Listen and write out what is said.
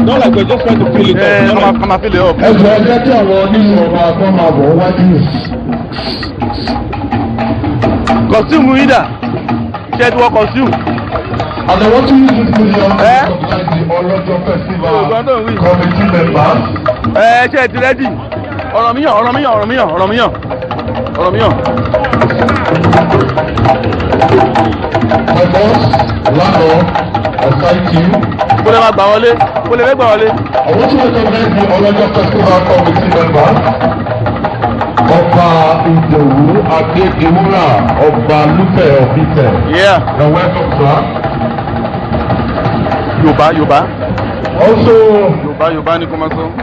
Not like we're just trying to fill it up. Come on, fill it up. Ẹ̀sùn ẹgbẹ́ tí àwọn onímọ̀ ọba kan máa bọ̀ wájú. Costume yín dà? Ṣé ẹ ti wọ costume? And I want to use this million to recognize the Ọlọ́jọ́ festival committee members. Ṣé ẹ ti rẹ́dì? Ọ̀rọ̀ mi yàn. My boss, landlord, I thank you. Kó lè máa gbà wọlé. I want to recognize the Ọlọ́jọ́ festival committee members. Ọba Ìdòwú Adédiwúrà, Ọba Lúfẹ̀ Ọ̀fíìsẹ̀. Yeah. You're welcome, sir. Yorùbá. Also, Yorùbá ni kò máa sọ.